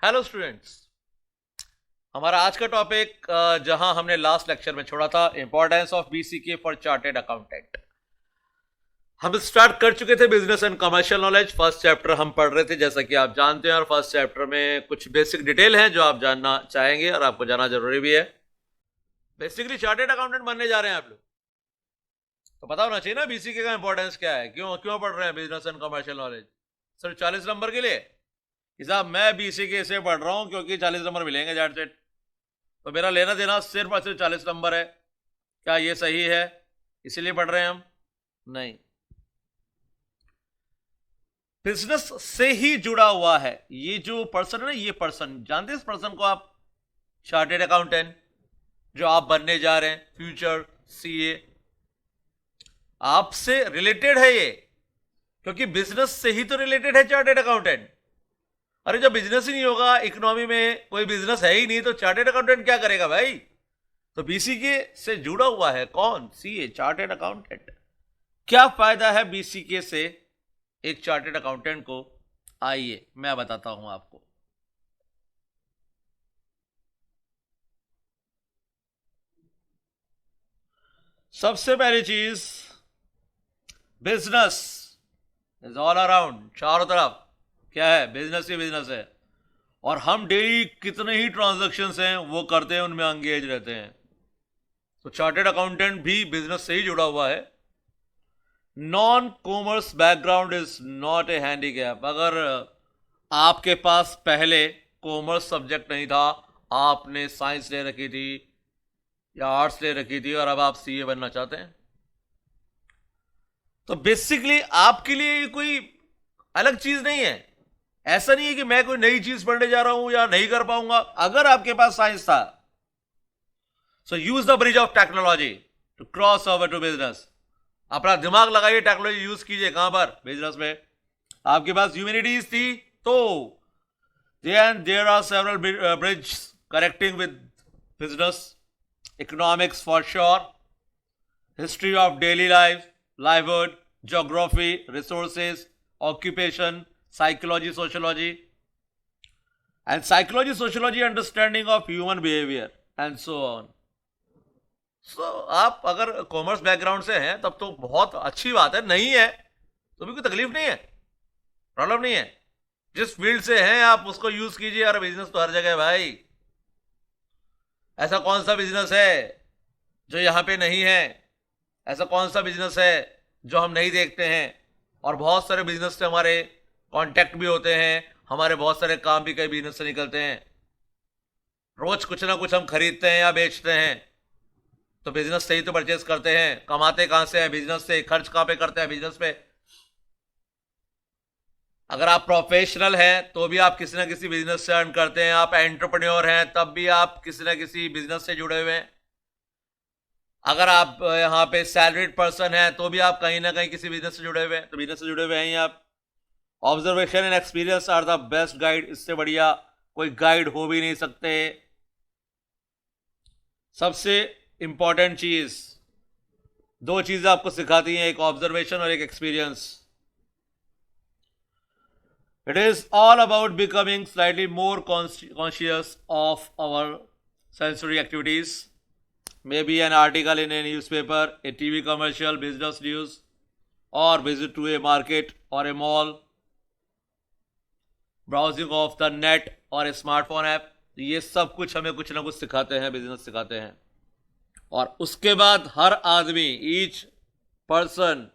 Hello students. हमारा आज का टॉपिक जहां हमने लास्ट लेक्चर में छोड़ा था, importance of BCK for chartered accountant. हम स्टार्ट कर चुके थे business and commercial knowledge. First chapter हम पढ़ रहे थे, जैसा कि आप जानते हैं, और फर्स्ट चैप्टर में कुछ बेसिक डिटेल है जो आप जानना चाहेंगे और आपको जानना जरूरी भी है। बेसिकली चार्टेड अकाउंटेंट बनने जा रहे हैं आप लोग, तो पता होना चाहिए ना बीसीके का इंपॉर्टेंस क्या है, क्यों क्यों पढ़ रहे हैं बिजनेस एंड कमर्शियल नॉलेज। सिर्फ 40 नंबर के लिए? साहब मैं बीसीके से पढ़ रहा हूं क्योंकि 40 नंबर मिलेंगे जाट सेट, तो मेरा लेना देना सिर्फ और सिर्फ 40 नंबर है। क्या ये सही है? इसीलिए पढ़ रहे हैं हम? नहीं, बिजनेस से ही जुड़ा हुआ है ये जो पर्सन है ना, ये पर्सन जानते हैं इस पर्सन को आप? चार्टेड अकाउंटेंट जो आप बनने जा रहे हैं, फ्यूचर सीए, आपसे रिलेटेड है ये, क्योंकि बिजनेस से ही तो रिलेटेड है चार्टेड अकाउंटेंट। अरे जब बिजनेस ही नहीं होगा, इकोनॉमी में कोई बिजनेस है ही नहीं, तो चार्टेड अकाउंटेंट क्या करेगा भाई? तो बीसीके से जुड़ा हुआ है कौन? CA, chartered accountant. क्या फायदा है बीसीके से एक चार्टेड अकाउंटेंट को? आइए मैं बताता हूं आपको। सबसे पहली चीज, बिजनेस इज ऑल अराउंड, चारों तरफ क्या है? बिजनेस ही बिजनेस है। और हम डेली कितने ही ट्रांजैक्शंस हैं वो करते हैं, उनमें एंगेज रहते हैं। तो चार्टेड अकाउंटेंट भी बिजनेस से ही जुड़ा हुआ है। Non commerce background is not a handicap. अगर आपके पास पहले कॉमर्स सब्जेक्ट नहीं था, आपने साइंस ले रखी थी या आर्ट्स ले रखी थी और अब आप सीए बनना चाहते हैं, तो बेसिकली आपके लिए ये कोई अलग चीज नहीं है। ऐसा नहीं है कि मैं कोई नई चीज पढ़ने जा रहा हूं या नहीं कर पाऊंगा। अगर आपके पास साइंस था, so use the bridge of technology to cross over to business. अपना दिमाग लगाइए, टेक्नोलॉजी यूज कीजिए। कहां पर? बिजनेस में। आपके पास ह्यूमैनिटीज थी तो there are several bridge connecting with business, economics for sure, history of daily life, livelihood, geography, resources, occupation, psychology, sociology, and psychology sociology understanding of human behaviour and so on. So आप अगर commerce background से हैं तब तो बहुत अच्छी बात है, नहीं है तो भी कोई तकलीफ नहीं है, प्रॉब्लम नहीं है। जिस फील्ड से हैं आप उसको यूज कीजिए। और बिजनेस तो हर जगह है भाई। ऐसा कौन सा बिजनेस है जो यहां पे नहीं है? ऐसा कौन सा बिजनेस है जो हम नहीं देखते हैं? और बहुत सारे बिजनेस से हमारे कांटेक्ट भी होते हैं, हमारे बहुत सारे काम भी कई बिजनेस से निकलते हैं। रोज कुछ ना कुछ हम खरीदते हैं या बेचते हैं, तो बिजनेस से ही तो परचेस करते हैं। कमाते कहां से हैं? बिजनेस से। खर्च कहां पे करते हैं? बिजनेस पे। अगर आप प्रोफेशनल हैं तो भी आप किसी ना किसी बिजनेस से अर्न करते हैं। आप एंटरप्रेन्योर हैं तब भी आप किसी ना किसी बिजनेस से जुड़े हुए हैं। अगर आप यहाँ पे सैलरीड पर्सन हैं तो भी आप कहीं ना कहीं किसी बिजनेस से जुड़े हुए हैं, तो बिजनेस से जुड़े हुए हैं ही आप। Observation and experience are the best guide. इससे बढ़िया कोई गाइड हो भी नहीं सकते। सबसे इंपॉर्टेंट चीज, दो चीजें आपको सिखाती हैं, एक ऑब्जर्वेशन और एक experience. It is all about becoming slightly more conscious of our sensory activities. Maybe an article in a newspaper, a TV commercial, business news, or visit to a market or a mall, browsing of the net or a smartphone app. ये सब कुछ हमें कुछ ना कुछ सिखाते हैं, business सिखाते हैं। और उसके बाद हर आदमी, each person,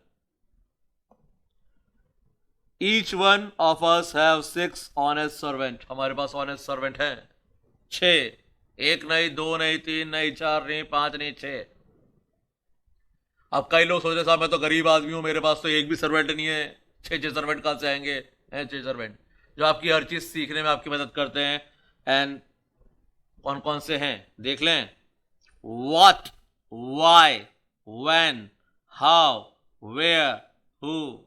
each one of us have 6 honest servant. हमारे पास ऑनेस्ट सर्वेंट हैं 6। एक नहीं, दो नहीं, तीन नहीं, चार नहीं, पांच नहीं, 6। अब कई लोग सोच रहे साहब मैं तो गरीब आदमी हूं, मेरे पास तो एक भी सर्वेंट नहीं है, 6 सर्वेंट कहां से आएंगे? हैं 6 सर्वेंट जो आपकी हर चीज सीखने में आपकी मदद करते हैं। एंड कौन कौन से हैं देख लें। What, why, when, how, where, who,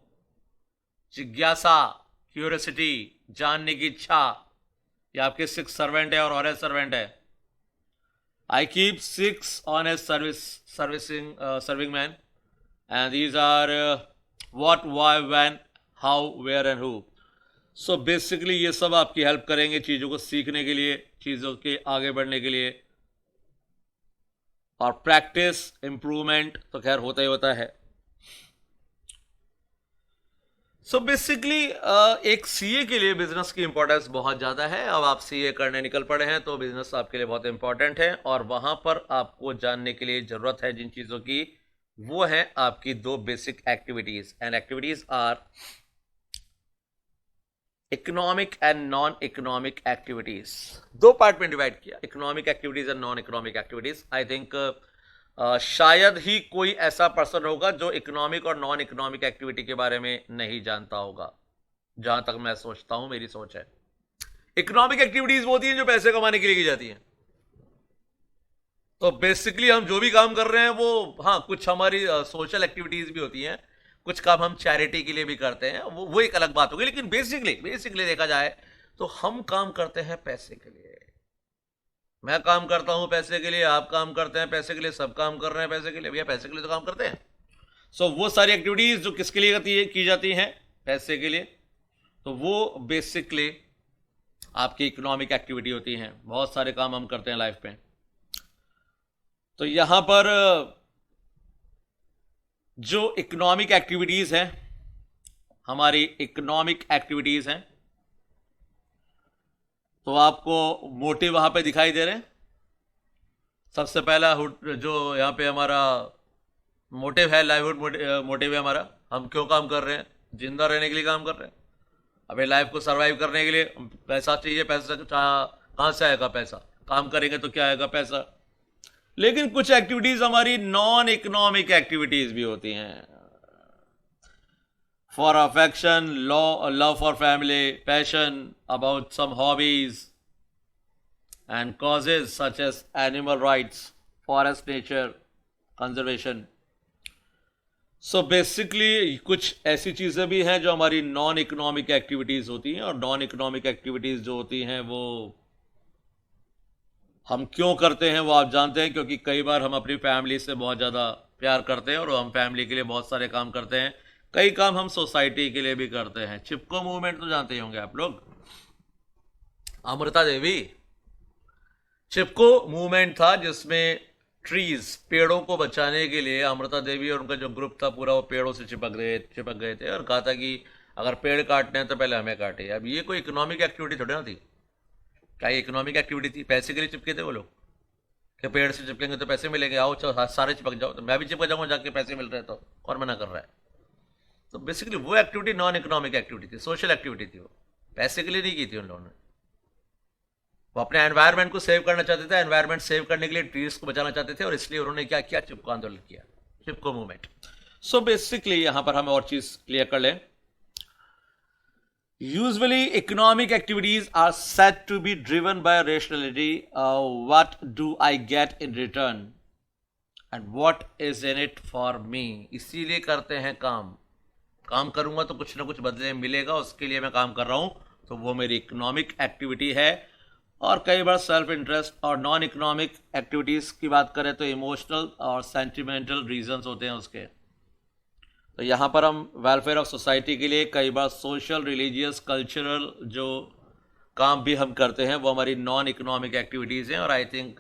जिज्ञासा, क्यूरियोसिटी, जानने की इच्छा। ये आपके 6 सर्वेंट है और ऑनेस्ट सर्वेंट है। I keep 6 honest serving man, and these are what, why, when, how, where and who. So basically ये सब आपकी हेल्प करेंगे चीज़ों को सीखने के लिए, चीज़ों के आगे बढ़ने के लिए। और प्रैक्टिस इम्प्रूवमेंट तो खैर होता ही होता है। सो बेसिकली एक सीए के लिए बिजनेस की इंपॉर्टेंस बहुत ज़्यादा है। अब आप सीए करने निकल पड़े हैं तो बिजनेस आपके लिए बहुत इंपॉर्टेंट है, और वहां पर आपको जानने के लिए ज़रूरत है जिन चीज़ों की, वो है आपकी दो basic activities. And activities are economic and non economic activities. दो पार्ट में डिवाइड किया, economic activities and non economic activities. I think शायद ही कोई ऐसा पर्सन होगा जो इकोनॉमिक और नॉन इकोनॉमिक एक्टिविटी के बारे में नहीं जानता होगा, जहां तक मैं सोचता हूं, मेरी सोच है। इकोनॉमिक एक्टिविटीज वो होती हैं जो पैसे कमाने के लिए की जाती हैं। तो बेसिकली हम जो भी काम कर रहे हैं वो, हाँ, कुछ हमारी सोशल एक्टिविटीज भी होती हैं, कुछ काम हम चैरिटी के लिए भी करते हैं, वो एक अलग बात होगी। लेकिन बेसिकली देखा जाए तो हम काम करते हैं पैसे के लिए। मैं काम करता हूं पैसे के लिए, आप काम करते हैं पैसे के लिए, सब काम कर रहे हैं पैसे के लिए। भैया पैसे के लिए तो काम करते हैं। सो वो सारी एक्टिविटीज जो किसके लिए की जाती हैं, पैसे के लिए, तो वो बेसिकली आपकी इकोनॉमिक एक्टिविटी होती हैं। बहुत सारे काम हम करते हैं लाइफ में। तो यहां पर जो इकोनॉमिक एक्टिविटीज हैं, हमारी इकोनॉमिक एक्टिविटीज हैं, तो आपको मोटिव वहां पे दिखाई दे रहे हैं। सबसे पहला जो यहां पे हमारा मोटिव है, लाइवहुड मोटिव है हमारा। हम क्यों काम कर रहे हैं? जिंदा रहने के लिए काम कर रहे हैं। अभी लाइफ को सरवाइव करने के लिए पैसा चाहिए। पैसा कहां से आएगा? पैसा। काम करेंगे तो क्या आएगा? पैसा। लेकिन कुछ एक्टिविटीज हमारी नॉन इकोनॉमिक एक्टिविटीज भी होती हैं। For affection, love for family, passion about some hobbies and causes such as animal rights, forest nature conservation. So basically कुछ ऐसी चीज़ें भी हैं जो हमारी नॉन इकोनॉमिक एक्टिविटीज़ होती हैं। और नॉन इकोनॉमिक एक्टिविटीज़ जो होती हैं वो हम क्यों करते हैं वो आप जानते हैं, क्योंकि कई बार हम अपनी फैमिली से बहुत ज़्यादा प्यार करते हैं और हम फैमिली के लिए बहुत सारे काम करते हैं। कई काम हम सोसाइटी के लिए भी करते हैं। चिपको मूवमेंट तो जानते ही होंगे आप लोग, अमृता देवी। चिपको मूवमेंट था जिसमें ट्रीज, पेड़ों को बचाने के लिए अमृता देवी और उनका जो ग्रुप था पूरा, वो पेड़ों से चिपक गए थे और कहा था कि अगर पेड़ काटने हैं तो पहले हमें काटे। अब ये कोई इकोनॉमिक एक्टिविटी थोड़ी ना थी। क्या ये इकोनॉमिक एक्टिविटी थी? पैसे के लिए चिपके थे वो लोग कि पेड़ से चिपकेंगे तो पैसे मिलेंगे, आओ चलो सारे चिपक जाओ। तो मैं भी चिपक जाऊंगा जाके, पैसे मिल रहे हैं तो कौन मना कर रहा है? तो बेसिकली वो एक्टिविटी नॉन इकोनॉमिक एक्टिविटी थी, सोशल एक्टिविटी थी। वो पैसे के लिए नहीं की थी उन लोगों ने। वो अपने एनवायरनमेंट को सेव करना चाहते थे। एनवायरनमेंट सेव करने के लिए ट्रीज को बचाना चाहते थे, और इसलिए उन्होंने क्या किया? चिपको आंदोलन किया, चिपको मूवमेंट। सो बेसिकली यहां पर हम और चीज क्लियर कर लें। Usually, economic activities are said to be driven by rationality. What do I get in return? And what is in it for me? इसीलिए करते हैं काम। काम करूंगा तो कुछ ना कुछ बदले मिलेगा, उसके लिए मैं काम कर रहा हूं, तो वो मेरी इकोनॉमिक एक्टिविटी है। और कई बार सेल्फ इंटरेस्ट और नॉन इकोनॉमिक एक्टिविटीज़ की बात करें तो इमोशनल और सेंटिमेंटल रीजंस होते हैं उसके। तो यहाँ पर हम वेलफेयर ऑफ सोसाइटी के लिए कई बार सोशल, रिलीजियस, कल्चरल जो काम भी हम करते हैं वो हमारी नॉन इकोनॉमिक एक्टिविटीज़ हैं। और आई थिंक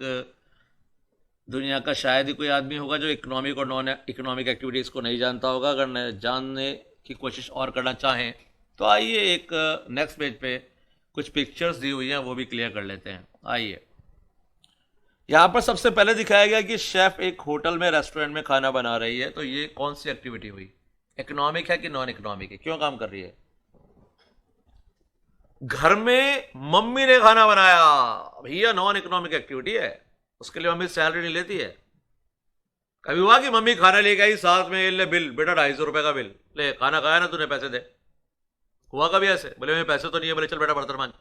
दुनिया का शायद ही कोई आदमी होगा जो इकोनॉमिक और नॉन इकोनॉमिक एक्टिविटीज़ को नहीं जानता होगा। अगर जानने की कोशिश और करना चाहें तो आइए एक नेक्स्ट पेज पे कुछ पिक्चर्स दी हुई हैं, वो भी क्लियर कर लेते हैं। आइए, यहाँ पर सबसे पहले दिखाया गया कि शेफ एक होटल में, रेस्टोरेंट में खाना बना रही है। तो ये कौन सी एक्टिविटी हुई? इकोनॉमिक है कि नॉन इकोनॉमिक है? क्यों काम कर रही है? घर में मम्मी ने खाना बनाया, भैया नॉन इकोनॉमिक एक्टिविटी है। उसके लिए मम्मी सैलरी नहीं लेती है। कभी हुआ कि मम्मी खाना लेके आई, साथ में ले बिल, बेटा 250 रुपए का बिल, ले खाना खाया ना तूने, पैसे दे? हुआ कभी ऐसे? बोले मेरे पैसे तो नहीं है, बोले चल बेटा बर्तन मांज।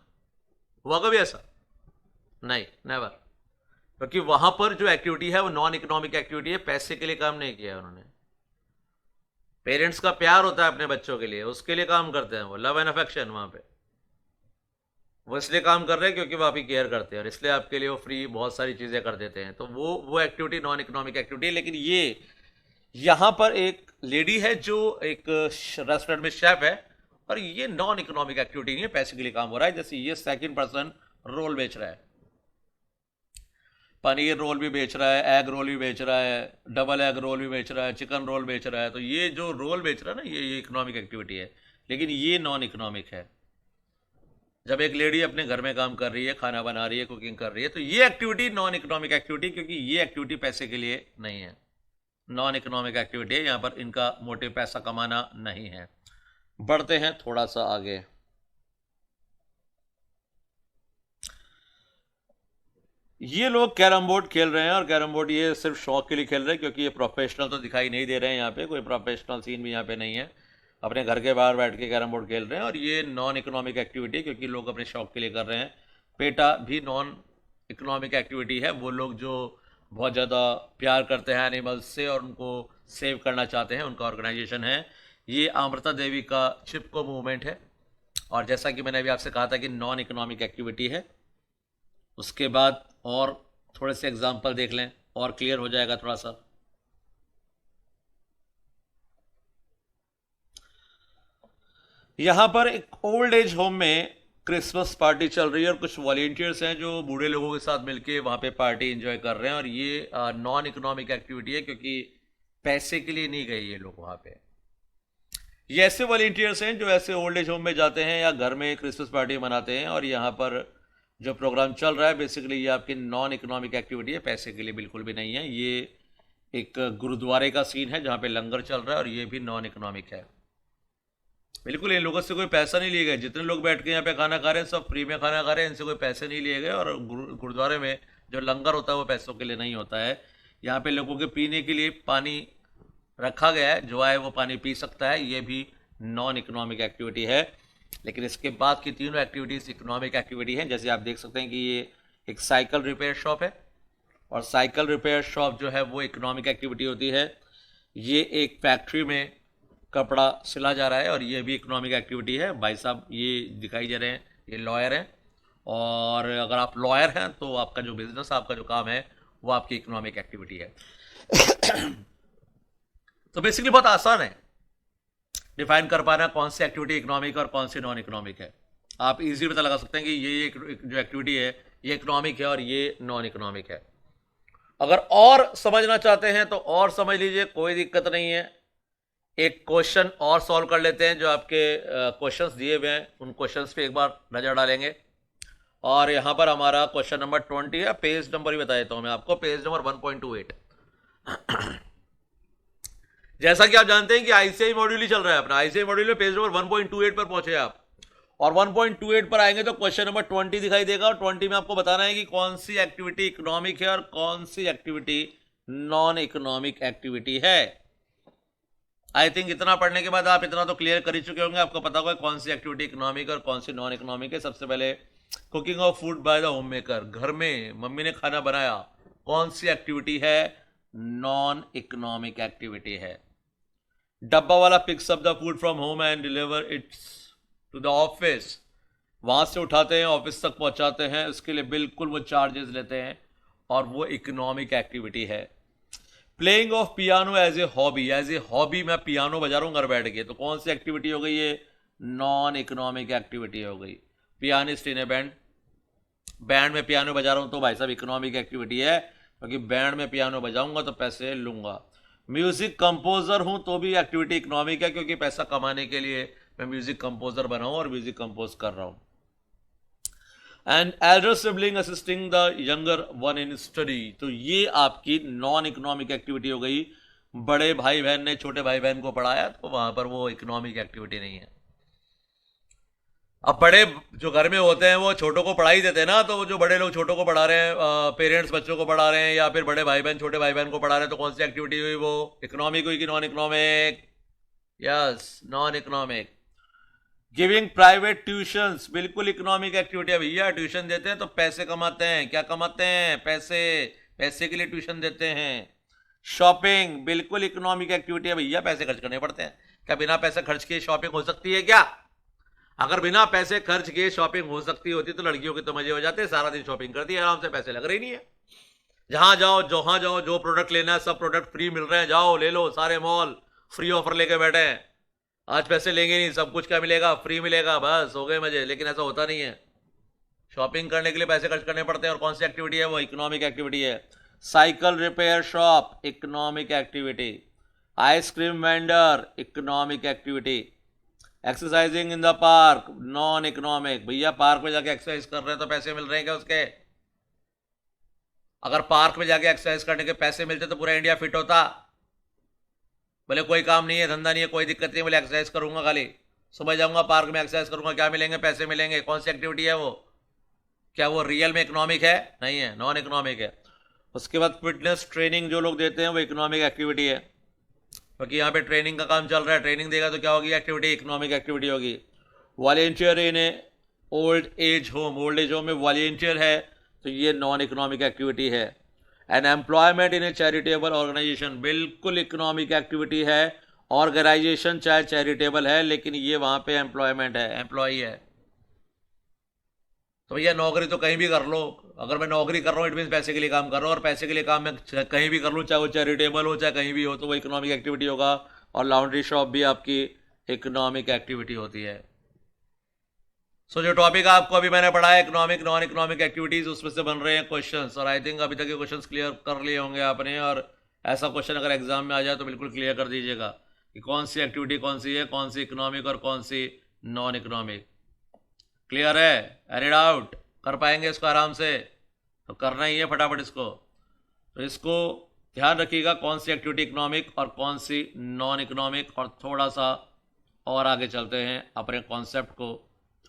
हुआ कभी ऐसा? नहीं, नेवर। क्योंकि वहां पर जो एक्टिविटी है वो नॉन इकोनॉमिक एक्टिविटी है, पैसे के लिए काम नहीं किया उन्होंने। पेरेंट्स का प्यार होता है अपने बच्चों के लिए, उसके लिए काम करते हैं वो, लव एंड अफेक्शन। वहां पे वो इसलिए काम कर रहे हैं क्योंकि वो आपकी केयर करते हैं, और इसलिए आपके लिए वो फ्री बहुत सारी चीजें कर देते हैं। तो वो एक्टिविटी नॉन इकोनॉमिक एक्टिविटी है। लेकिन ये यहां पर एक लेडी है जो एक रेस्टोरेंट में शेफ है, और ये नॉन इकोनॉमिक एक्टिविटी नहीं है, पैसे के लिए काम हो रहा है। जैसे ये सेकंड पर्सन रोल बेच रहा है, पनीर रोल भी बेच रहा है, एग रोल भी बेच रहा है, डबल एग रोल भी बेच रहा है, चिकन रोल बेच रहा है, तो ये जो रोल बेच रहा है ना, ये इकोनॉमिक एक्टिविटी है। लेकिन ये नॉन इकोनॉमिक है। जब एक लेडी अपने घर में काम कर रही है, खाना बना रही है, कुकिंग कर रही है, तो ये एक्टिविटी नॉन इकोनॉमिक एक्टिविटी, क्योंकि ये एक्टिविटी पैसे के लिए नहीं है, नॉन इकोनॉमिक एक्टिविटी है। यहां पर इनका मोटिव पैसा कमाना नहीं है। बढ़ते हैं थोड़ा सा आगे। ये लोग कैरम बोर्ड खेल रहे हैं, और कैरम बोर्ड ये सिर्फ शौक के लिए खेल रहे हैं, क्योंकि ये प्रोफेशनल तो दिखाई नहीं दे रहे हैं। यहाँ पे कोई प्रोफेशनल सीन भी यहाँ पे नहीं है। अपने घर के बाहर बैठ के कैरम बोर्ड खेल रहे हैं, और ये नॉन इकोनॉमिक एक्टिविटी है, क्योंकि लोग अपने शौक के लिए कर रहे हैं। पेटा भी नॉन इकोनॉमिक एक्टिविटी है। वो लोग जो बहुत ज़्यादा प्यार करते हैं एनिमल्स से और उनको सेव करना चाहते हैं, उनका ऑर्गेनाइजेशन है। ये अमृता देवी का चिपको मूवमेंट है। और जैसा कि मैंने अभी आपसे कहा था कि नॉन इकोनॉमिक एक्टिविटी है। उसके बाद और थोड़े से एग्जाम्पल देख लें और क्लियर हो जाएगा थोड़ा सा। यहां पर एक ओल्ड एज होम में क्रिसमस पार्टी चल रही है, और कुछ वॉलेंटियर्स हैं जो बूढ़े लोगों के साथ मिलके वहां पे पार्टी एंजॉय कर रहे हैं। और ये नॉन इकोनॉमिक एक्टिविटी है, क्योंकि पैसे के लिए नहीं गए ये लोग वहां पे। ये ऐसे वॉलेंटियर्स हैं जो ऐसे ओल्ड एज होम में जाते हैं या घर में क्रिसमस पार्टी मनाते हैं, और यहाँ पर जो प्रोग्राम चल रहा है बेसिकली ये आपकी नॉन इकोनॉमिक एक्टिविटी है, पैसे के लिए बिल्कुल भी नहीं है। ये एक गुरुद्वारे का सीन है जहाँ पे लंगर चल रहा है, और ये भी नॉन इकोनॉमिक है। बिल्कुल इन लोगों से कोई पैसा नहीं लिए गए। जितने लोग बैठ के यहाँ पे खाना खा रहे हैं सब फ्री में खाना खा रहे हैं, इनसे कोई पैसे नहीं लिए गए। और गुरुद्वारे में जो लंगर होता है वो पैसों के लिए नहीं होता है। यहाँ पे लोगों के पीने के लिए पानी रखा गया है, जो आए वो पानी पी सकता है। ये भी नॉन इकोनॉमिक एक्टिविटी है। लेकिन इसके बाद की तीनों एक्टिविटीज़ इकोनॉमिक एक्टिविटी हैं। जैसे आप देख सकते हैं कि ये एक साइकिल रिपेयर शॉप है, और साइकिल रिपेयर शॉप जो है वो इकोनॉमिक एक्टिविटी होती है। ये एक फैक्ट्री में कपड़ा सिला जा रहा है, और ये भी इकोनॉमिक एक्टिविटी है। भाई साहब ये दिखाई दे रहे हैं, ये लॉयर हैं, और अगर आप लॉयर हैं तो आपका जो बिजनेस, आपका जो काम है वो आपकी इकोनॉमिक एक्टिविटी है। तो बेसिकली बहुत आसान है डिफाइन कर पाना कौन सी एक्टिविटी इकोनॉमिक और कौन सी नॉन इकोनॉमिक है। आप इजीली पता लगा सकते हैं कि ये जो एक्टिविटी है ये इकोनॉमिक है और ये नॉन इकोनॉमिक है। अगर और समझना चाहते हैं तो और समझ लीजिए, कोई दिक्कत नहीं है। एक क्वेश्चन और सॉल्व कर लेते हैं जो आपके क्वेश्चंस दिए हुए हैं, उन क्वेश्चंस पे एक बार नजर डालेंगे। और यहां पर हमारा क्वेश्चन नंबर 20 है। पेज नंबर भी बता देता हूं मैं आपको, पेज नंबर 1.28। जैसा कि आप जानते हैं कि आईसीआई मॉड्यूल ही चल रहा है अपना। आईसीआई मॉड्यूल में पेज नंबर 1.28 पर पहुंचे आप, और 1.28 पर आएंगे तो क्वेश्चन नंबर 20 दिखाई देगा, और 20 में आपको बताना है कि कौन सी एक्टिविटी इकोनॉमिक है और कौन सी एक्टिविटी नॉन इकोनॉमिक एक्टिविटी है। आई थिंक इतना पढ़ने के बाद आप इतना तो क्लियर कर ही चुके होंगे, आपको पता होगा कौन सी एक्टिविटी इकोनॉमिक और कौन सी नॉन इकोनॉमिक है। सबसे पहले cooking of food by the home maker, घर में मम्मी ने खाना बनाया, कौन सी एक्टिविटी है, नॉन इकोनॉमिक एक्टिविटी है। Dabbawala picks up the food from home and deliver its to the office, वहां से उठाते हैं ऑफिस तक पहुंचाते हैं, उसके लिए बिल्कुल वो चार्जेस लेते हैं, और वो इकोनॉमिक एक्टिविटी है। Playing of piano as a hobby मैं पियानो बजा रहा हूँ घर बैठ के, तो कौन सी एक्टिविटी हो गई, ये नॉन इकोनॉमिक एक्टिविटी हो गई। पियानिस्ट इन ए बैंड में पियानो बजा रहा हूँ तो भाई साहब इकोनॉमिक एक्टिविटी है, क्योंकि बैंड में पियानो बजाऊंगा तो पैसे लूंगा। म्यूजिक कंपोजर हूं तो भी एक्टिविटी इकोनॉमिक है, क्योंकि पैसा कमाने के लिए मैं म्यूजिक कंपोजर बना हूं और म्यूजिक कंपोज कर रहा हूं। And Elder sibling assisting the younger one in study, तो ये आपकी नॉन इकोनॉमिक एक्टिविटी हो गई। बड़े भाई बहन ने छोटे भाई बहन को पढ़ाया, तो वहां पर वो इकोनॉमिक एक्टिविटी नहीं है। अब बड़े जो घर में होते हैं वो छोटों को पढ़ा ही देते हैं ना, तो जो बड़े लोग छोटों को पढ़ा रहे हैं, पेरेंट्स बच्चों को पढ़ा रहे हैं, या फिर बड़े भाई बहन छोटे भाई बहन को पढ़ा रहे हैं, तो कौन सी एक्टिविटी हुई, वो इकोनॉमिक हुई कि non economic? Yes, non economic. Giving private tuitions, बिल्कुल इकोनॉमिक एक्टिविटी है भैया। ट्यूशन देते हैं तो पैसे कमाते हैं। क्या कमाते हैं? पैसे। पैसे के लिए ट्यूशन देते हैं। शॉपिंग बिल्कुल इकोनॉमिक एक्टिविटी है भैया, पैसे खर्च करने पड़ते हैं। क्या बिना पैसे खर्च किए शॉपिंग हो सकती है क्या? अगर बिना पैसे खर्च किए शॉपिंग हो सकती होती तो लड़कियों के तो मजे हो जाते, सारा दिन शॉपिंग करती है आराम से, पैसे लग रहे नहीं है। जहां जाओ जहां जाओ, जो प्रोडक्ट लेना है सब प्रोडक्ट फ्री मिल रहे हैं, जाओ ले लो, सारे मॉल फ्री ऑफर लेके बैठे हैं। आज पैसे लेंगे नहीं, सब कुछ क्या मिलेगा, फ्री मिलेगा, बस हो गए मजे। लेकिन ऐसा होता नहीं है। शॉपिंग करने के लिए पैसे खर्च करने पड़ते हैं, और कौन सी एक्टिविटी है वो, इकोनॉमिक एक्टिविटी है। Cycle repair shop, economic activity. Ice cream vendor, economic activity. Exercising in the park, non economic. भैया पार्क में जाके एक्सरसाइज कर रहे हैं तो पैसे मिल रहे हैं क्या उसके? अगर पार्क में जाके एक्सरसाइज करने के पैसे मिलते तो पूरा इंडिया फिट होता। बोले कोई काम नहीं है, धंधा नहीं है, कोई दिक्कत नहीं है, बोले एक्सरसाइज करूंगा, खाली सुबह जाऊंगा पार्क में एक्सरसाइज करूंगा, क्या मिलेंगे? पैसे मिलेंगे। कौन सी एक्टिविटी है वो? क्या वो रियल में इकोनॉमिक है? नहीं है, नॉन इकोनॉमिक है। उसके बाद फिटनेस ट्रेनिंग जो लोग देते हैं वो इकोनॉमिक एक्टिविटी है, क्योंकि यहाँ पे ट्रेनिंग का काम चल रहा है। ट्रेनिंग देगा तो क्या होगी? एक्टिविटी, इकोनॉमिक एक्टिविटी होगी। Volunteer in a old age home, old age home में वॉलेंटियर है तो ये नॉन इकोनॉमिक एक्टिविटी है। An employment in a charitable organisation, बिल्कुल इकोनॉमिक एक्टिविटी है। ऑर्गेनाइजेशन चाहे चैरिटेबल है लेकिन ये वहां पे एम्प्लॉयमेंट है, एम्प्लॉय है। तो भैया नौकरी तो कहीं भी कर लो, अगर मैं नौकरी कर रहा हूँ इट मीन पैसे के लिए काम कर रहा हूँ, और पैसे के लिए काम मैं कहीं भी कर लूँ, चाहे वो चैरिटेबल हो चाहे कहीं भी हो, तो वो इकोनॉमिक एक्टिविटी होगा। और लॉन्ड्री शॉप भी आपकी इकोनॉमिक एक्टिविटी होती है। सो जो टॉपिक आपको अभी मैंने पढ़ा है, इकोनॉमिक नॉन इकोनॉमिक एक्टिविटीज, उसमें से बन रहे हैं क्वेश्चंस, और आई थिंक अभी तक ये क्वेश्चंस क्लियर कर लिए होंगे आपने। और ऐसा क्वेश्चन अगर एग्जाम में आ जाए तो बिल्कुल क्लियर कर दीजिएगा कि कौन सी एक्टिविटी कौन सी है, कौन सी इकोनॉमिक और कौन सी नॉन इकोनॉमिक। क्लियर है? Any doubt? कर पाएंगे इसको आराम से? तो करना ही है फटाफट इसको। तो इसको ध्यान रखिएगा, कौन सी एक्टिविटी इकोनॉमिक और कौन सी नॉन इकोनॉमिक। और थोड़ा सा और आगे चलते हैं, अपने कॉन्सेप्ट को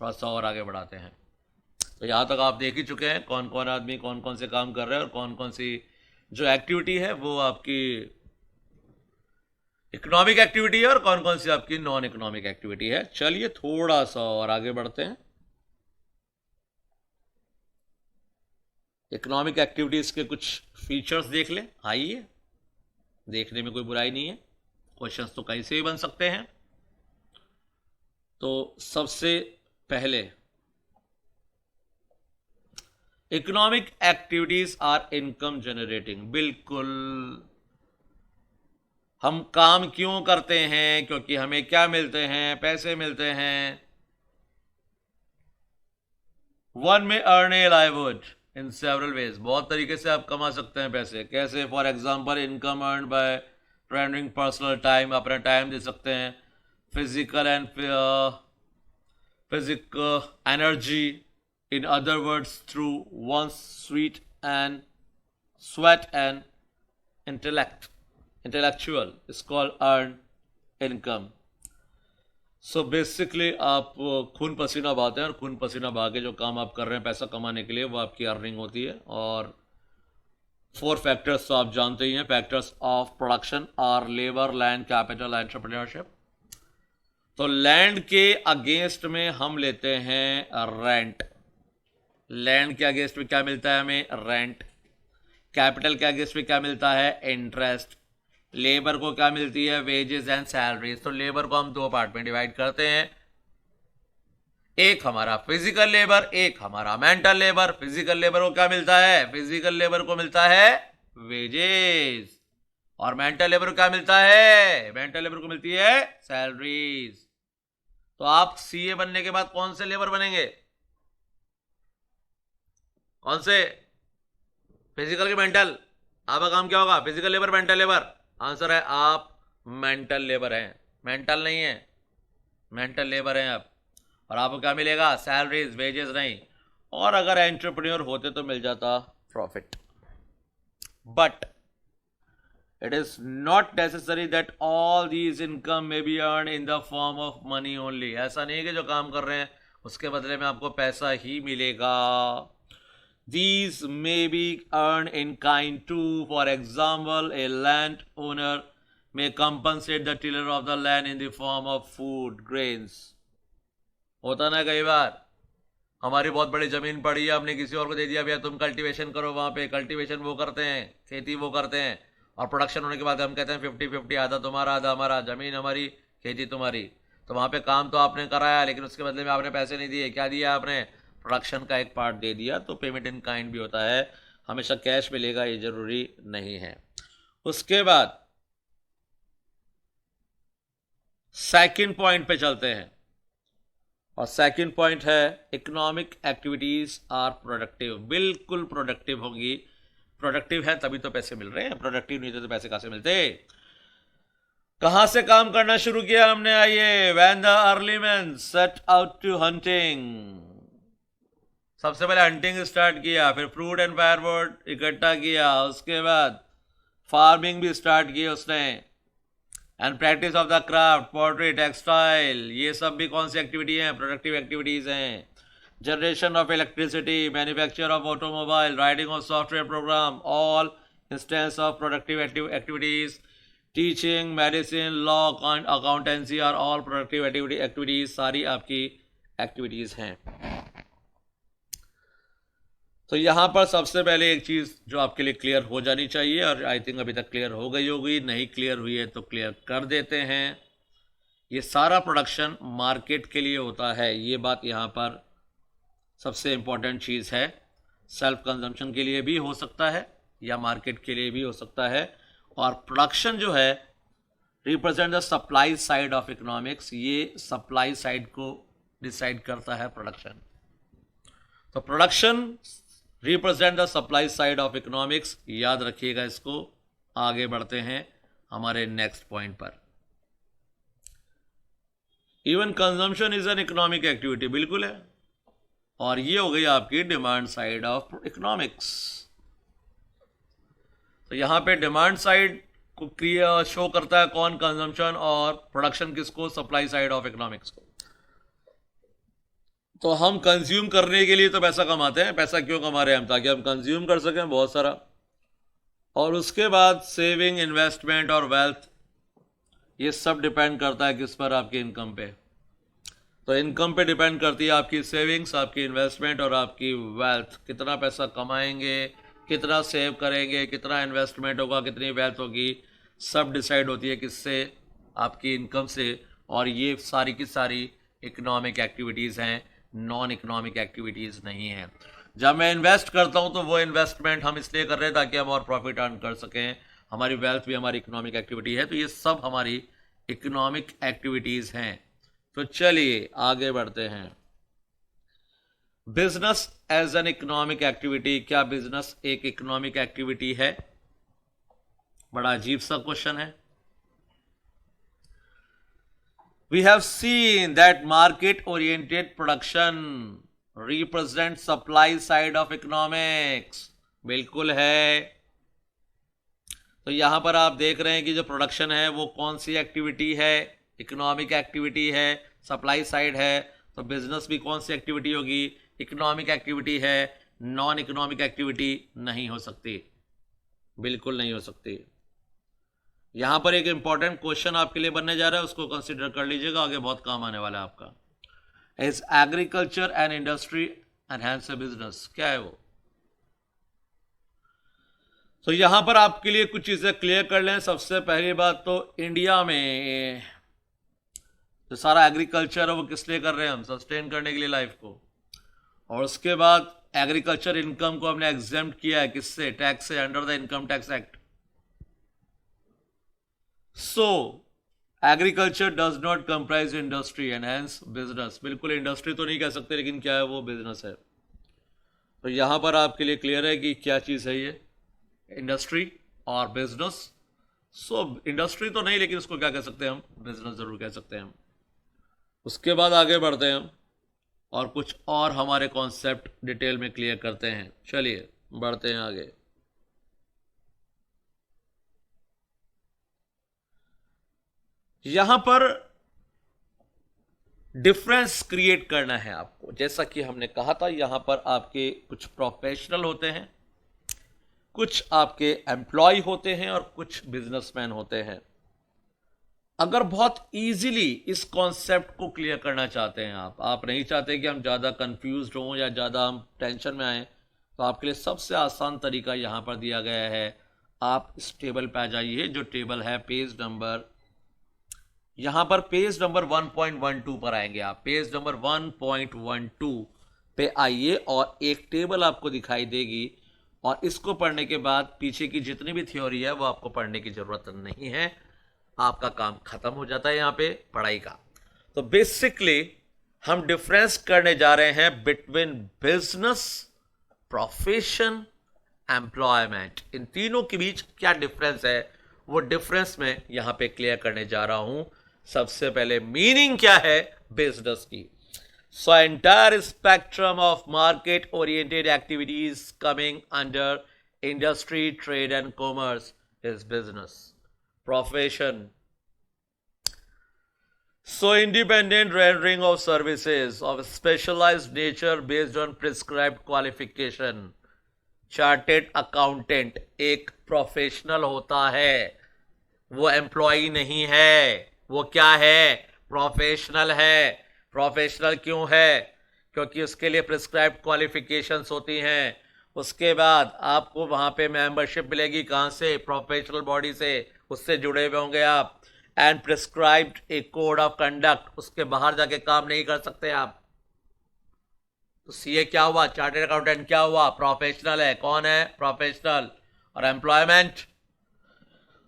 थोड़ा सा और आगे बढ़ाते हैं। तो यहाँ तक आप देख ही चुके हैं कौन कौन आदमी कौन कौन से काम कर रहे हैं, और कौन कौन सी जो एक्टिविटी है वो आपकी इकोनॉमिक एक्टिविटी है और कौन कौन सी आपकी नॉन इकोनॉमिक एक्टिविटी है। चलिए थोड़ा सा और आगे बढ़ते हैं। इकोनॉमिक एक्टिविटीज के कुछ फीचर्स देख लें, आइए। देखने में कोई बुराई नहीं है, क्वेश्चंस तो कहीं से भी बन सकते हैं। तो सबसे पहले, economic activities are income generating. बिल्कुल, हम काम क्यों करते हैं? क्योंकि हमें क्या मिलते हैं? पैसे मिलते हैं। वन में earn A livelihood in several ways, बहुत तरीके से आप कमा सकते हैं पैसे। कैसे? For example, income earn by rendering personal time, अपना टाइम दे सकते हैं। Physical and physical energy, in other words through one sweat and intellectual is called earned income. So basically आप खून पसीना बहाते हैं, और खून पसीना बहा के जो काम आप कर रहे हैं पैसा कमाने के लिए, वो आपकी अर्निंग होती है। और 4 फैक्टर्स तो आप जानते ही हैं। Factors of production are labour, land, capital, entrepreneurship. तो लैंड के अगेंस्ट में हम लेते हैं रेंट। लैंड के अगेंस्ट में क्या मिलता है हमें? रेंट। कैपिटल के अगेंस्ट में क्या मिलता है? इंटरेस्ट। लेबर को क्या मिलती है? Wages and salaries. तो लेबर को हम 2 पार्ट में डिवाइड करते हैं, एक हमारा फिजिकल लेबर, एक हमारा मेंटल लेबर। फिजिकल लेबर को क्या मिलता है? फिजिकल लेबर को मिलता है वेजेस। और मेंटल लेबर को क्या मिलता है? मेंटल लेबर को मिलती है सैलरीज। तो आप सीए बनने के बाद कौन से लेबर बनेंगे? कौन से? फिजिकल के मेंटल? आपका काम क्या होगा? Physical labour, mental labour? Answer है आप मेंटल लेबर हैं, मेंटल नहीं है, मेंटल लेबर हैं आप। और आपको क्या मिलेगा? सैलरीज, वेजेस नहीं। और अगर एंटरप्रेन्योर होते तो मिल जाता profit. But it is not necessary that all these income may be earn in the form of money only. ऐसा नहीं है कि जो काम कर रहे हैं उसके बदले में आपको पैसा ही मिलेगा। These may be earned in kind too. For example, a landowner may compensate the tiller of the land in the form of food, grains. होता ना कई बार, हमारी बहुत बड़ी जमीन पड़ी है, हमने किसी और को दे दिया, भैया तुम कल्टीवेशन करो, वहां पे कल्टीवेशन वो करते हैं, खेती वो करते हैं, और प्रोडक्शन होने के बाद हम कहते हैं 50-50, आधा तुम्हारा आधा हमारा, जमीन हमारी खेती तुम्हारी। तो वहां पे काम तो आपने कराया लेकिन उसके बदले में आपने पैसे नहीं दिए। क्या दिया आपने? प्रोडक्शन का एक पार्ट दे दिया। तो पेमेंट इन काइंड भी होता है, हमेशा कैश मिलेगा ये जरूरी नहीं है। उसके बाद सेकंड पॉइंट पे चलते हैं, और सेकंड पॉइंट है इकोनॉमिक एक्टिविटीज आर प्रोडक्टिव। बिल्कुल प्रोडक्टिव होंगी, प्रोडक्टिव है तभी तो पैसे मिल रहे हैं, प्रोडक्टिव नहीं थे तो पैसे कहां से मिलते। कहां से काम करना शुरू किया हमने, आइए, when the early man set out to hunting. सबसे पहले हंटिंग स्टार्ट किया, फिर फ्रूट एंड फायरवुड इकट्ठा किया, उसके बाद फार्मिंग भी स्टार्ट की उसने, and practice of the craft, pottery, textile, ये सब भी कौन सी एक्टिविटी हैं, प्रोडक्टिव एक्टिविटीज हैं। Generation of electricity, manufacture of automobile, writing of software program, all instance of productive activities. Teaching, medicine, law, accountancy are all productive activities, सारी आपकी activities हैं। तो यहां पर सबसे पहले एक चीज जो आपके लिए क्लियर हो जानी चाहिए, और आई थिंक अभी तक क्लियर हो गई होगी, नहीं क्लियर हुई है तो क्लियर कर देते हैं। ये सारा प्रोडक्शन मार्केट के लिए होता है, ये बात यहां पर सबसे इंपॉर्टेंट चीज है। सेल्फ कंजम्पशन के लिए भी हो सकता है या मार्केट के लिए भी हो सकता है, और प्रोडक्शन जो है represent the supply side of economics, ये सप्लाई साइड को डिसाइड करता है प्रोडक्शन। तो production represent the supply side of economics, याद रखिएगा इसको। आगे बढ़ते हैं हमारे नेक्स्ट पॉइंट पर। Even consumption is an economic activity, बिल्कुल है, और ये हो गई आपकी डिमांड साइड ऑफ इकोनॉमिक्स। तो यहां पे डिमांड साइड को शो करता है कौन, कंजम्पशन, और प्रोडक्शन किसको, सप्लाई साइड ऑफ इकोनॉमिक्स को। तो हम कंज्यूम करने के लिए तो पैसा कमाते हैं, पैसा क्यों कमा रहे हैं हम, ताकि हम कंज्यूम कर सकें बहुत सारा, और उसके बाद सेविंग, इन्वेस्टमेंट और वेल्थ, ये सब डिपेंड करता है किस पर, आपकी इनकम पे। तो इनकम पे डिपेंड करती है आपकी सेविंग्स, आपकी इन्वेस्टमेंट और आपकी वेल्थ। कितना पैसा कमाएंगे, कितना सेव करेंगे, कितना इन्वेस्टमेंट होगा, कितनी वेल्थ होगी, सब डिसाइड होती है किससे, आपकी इनकम से। और ये सारी की सारी इकोनॉमिक एक्टिविटीज़ हैं, नॉन इकोनॉमिक एक्टिविटीज़ नहीं हैं। जब मैं इन्वेस्ट करता हूं तो वो इन्वेस्टमेंट हम इसलिए कर रहे हैं ताकि हम और प्रॉफिट अर्न कर सकें, हमारी वेल्थ भी हमारी इकोनॉमिक एक्टिविटी है। तो ये सब हमारी इकोनॉमिक एक्टिविटीज़ हैं। तो चलिए आगे बढ़ते हैं। Business as an economic activity, क्या बिजनेस एक इकोनॉमिक एक्टिविटी है? बड़ा अजीब सा क्वेश्चन है। We have seen that market-oriented production represents supply side of economics. बिल्कुल है। तो यहां पर आप देख रहे हैं कि जो प्रोडक्शन है वो कौन सी एक्टिविटी है, इकोनॉमिक एक्टिविटी है, सप्लाई साइड है। तो बिजनेस भी कौन सी एक्टिविटी होगी, इकोनॉमिक एक्टिविटी है, नॉन इकोनॉमिक एक्टिविटी नहीं हो सकती, बिल्कुल नहीं हो सकती। यहां पर एक इंपॉर्टेंट क्वेश्चन आपके लिए बनने जा रहा है, उसको कंसीडर कर लीजिएगा, आगे बहुत काम आने वाला है आपका। Is agriculture and industry enhance A business, क्या है वो? तो यहां पर आपके लिए कुछ चीजें क्लियर कर लें। सबसे पहली बात तो इंडिया में जो सारा एग्रीकल्चर है वो किस लिए कर रहे हैं हम, सस्टेन करने के लिए लाइफ को। और उसके बाद एग्रीकल्चर इनकम को हमने एग्जेम्प्ट किया है किससे, टैक्स से, under the income tax act. So, agriculture does not comprise industry and hence business। बिल्कुल इंडस्ट्री तो नहीं कह सकते, लेकिन क्या है वो, बिजनेस है। तो यहां पर आपके लिए क्लियर है कि क्या चीज है ये, इंडस्ट्री और बिजनेस। सो इंडस्ट्री तो नहीं, लेकिन उसको क्या कह सकते हैं हम, बिजनेस जरूर कह सकते हैं हम। उसके बाद आगे बढ़ते हैं हम और कुछ और हमारे कॉन्सेप्ट डिटेल में क्लियर करते हैं। चलिए बढ़ते हैं आगे। यहां पर डिफरेंस क्रिएट करना है आपको। जैसा कि हमने कहा था, यहां पर आपके कुछ प्रोफेशनल होते हैं, कुछ आपके एम्प्लॉय होते हैं और कुछ बिजनेसमैन होते हैं। अगर बहुत इजीली इस कॉन्सेप्ट को क्लियर करना चाहते हैं आप नहीं चाहते कि हम ज़्यादा कंफ्यूज्ड हों या ज़्यादा हम टेंशन में आए, तो आपके लिए सबसे आसान तरीका यहां पर दिया गया है। आप इस टेबल पे आ जाइए, जो टेबल है पेज नंबर, यहां पर पेज नंबर 1.12 पर आएंगे आप। पेज नंबर 1.12 पे आइए और एक टेबल आपको दिखाई देगी, और इसको पढ़ने के बाद पीछे की जितनी भी थ्योरी है वो आपको पढ़ने की जरूरत नहीं है। आपका काम खत्म हो जाता है यहां पे पढ़ाई का। तो बेसिकली हम डिफरेंस करने जा रहे हैं बिटवीन बिजनेस, प्रोफेशन, एम्प्लॉयमेंट। इन तीनों के बीच क्या डिफरेंस है, वो डिफरेंस मैं यहां पे क्लियर करने जा रहा हूं। सबसे पहले मीनिंग क्या है बिजनेस की। So entire spectrum of market oriented activities coming under industry, trade and commerce is business. Profession, so independent rendering of services of specialized nature based on prescribed qualification। Chartered accountant एक professional होता है, वो employ नहीं है। वो क्या है? Professional है। प्रोफेशनल क्यों है? क्योंकि उसके लिए प्रिस्क्राइब्ड क्वालिफिकेशंस होती हैं। उसके बाद आपको वहां पे मेंबरशिप मिलेगी, कहां से? प्रोफेशनल बॉडी से, उससे जुड़े हुए होंगे आप। And prescribed A code of conduct, उसके बाहर जाके काम नहीं कर सकते आप। तो सीए क्या हुआ? चार्टर्ड अकाउंटेंट क्या हुआ? प्रोफेशनल है। कौन है? प्रोफेशनल। और employment,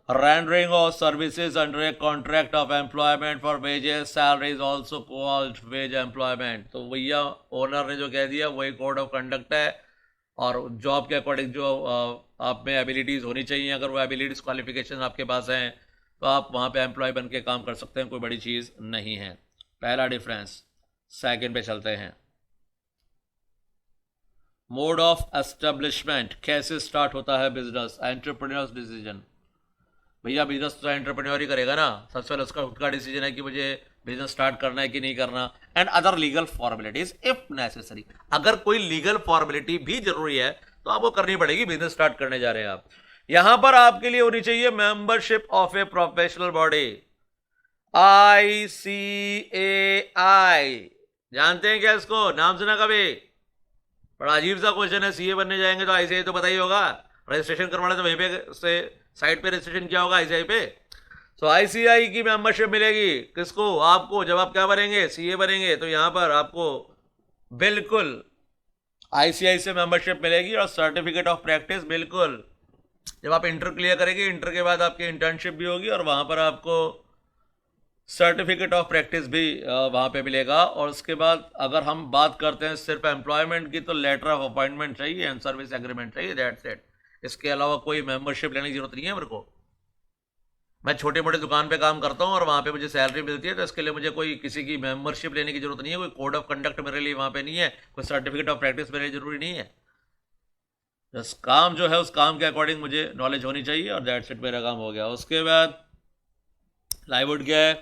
rendering of services under a contract of employment for wages, salary is also called wage employment। तो भैया ओनर ने जो कह दिया वही कोड ऑफ कंडक्ट है, और जॉब के अकॉर्डिंग जो आप में एबिलिटीज़ होनी चाहिए, अगर वो एबिलिटीज़ क्वालिफिकेशन आपके पास हैं तो आप वहाँ पे एम्प्लॉय बन के काम कर सकते हैं, कोई बड़ी चीज़ नहीं है। पहला डिफरेंस। सेकंड पे चलते हैं। मोड ऑफ एस्टेब्लिशमेंट, कैसे स्टार्ट होता है बिजनेस? Entrepreneurs decision. भैया बिजनेस तो एंटरप्रेन्योर ही करेगा ना, सबसे पहले उसका खुद का डिसीजन है कि मुझे बिजनेस स्टार्ट करना है कि नहीं करना। And other legal formalities if necessary, अगर कोई लीगल फॉर्मेलिटी भी जरूरी है तो आपको करनी पड़ेगी, बिजनेस स्टार्ट करने जा रहे हैं आप। यहां पर आपके लिए होनी चाहिए membership of a professional body, ICAI। जानते हैं क्या इसको? नाम सुना कभी? बड़ा अजीब सा क्वेश्चन है। सीए बनने जाएंगे तो ICAI तो पता ही होगा, रजिस्ट्रेशन करवाना तो वहीं पे से साइट पे रजिस्ट्रेशन किया होगा ICAI पे। तो ICAI की मेंबरशिप मिलेगी किसको? आपको। जब आप क्या बनेंगे? सीए बनेंगे, तो यहां पर आपको बिल्कुल ICAI से मेंबरशिप मिलेगी और सर्टिफिकेट ऑफ प्रैक्टिस बिल्कुल। जब आप इंटर क्लियर करेंगे, इंटर के बाद आपकी इंटर्नशिप भी होगी और वहां पर आपको सर्टिफिकेट ऑफ प्रैक्टिस भी वहां पे मिलेगा। और उसके बाद अगर हम बात करते हैं सिर्फ एम्प्लॉयमेंट की, तो लेटर ऑफ अपॉइंटमेंट चाहिए एंड सर्विस एग्रीमेंट चाहिए, दैट्स इट। इसके अलावा कोई मेंबरशिप लेने की जरूरत नहीं है मेरे को। मैं छोटे मोटे दुकान पे काम करता हूँ और वहाँ पे मुझे सैलरी मिलती है, तो इसके लिए मुझे कोई किसी की मेंबरशिप लेने की जरूरत नहीं है, कोई कोड ऑफ कंडक्ट मेरे लिए वहाँ पे नहीं है, कोई सर्टिफिकेट ऑफ प्रैक्टिस मेरे लिए जरूरी नहीं है। बस काम जो है उस काम के अकॉर्डिंग मुझे नॉलेज होनी चाहिए और दैट्स इट, मेरा काम हो गया। उसके बाद लाइववुड क्या है,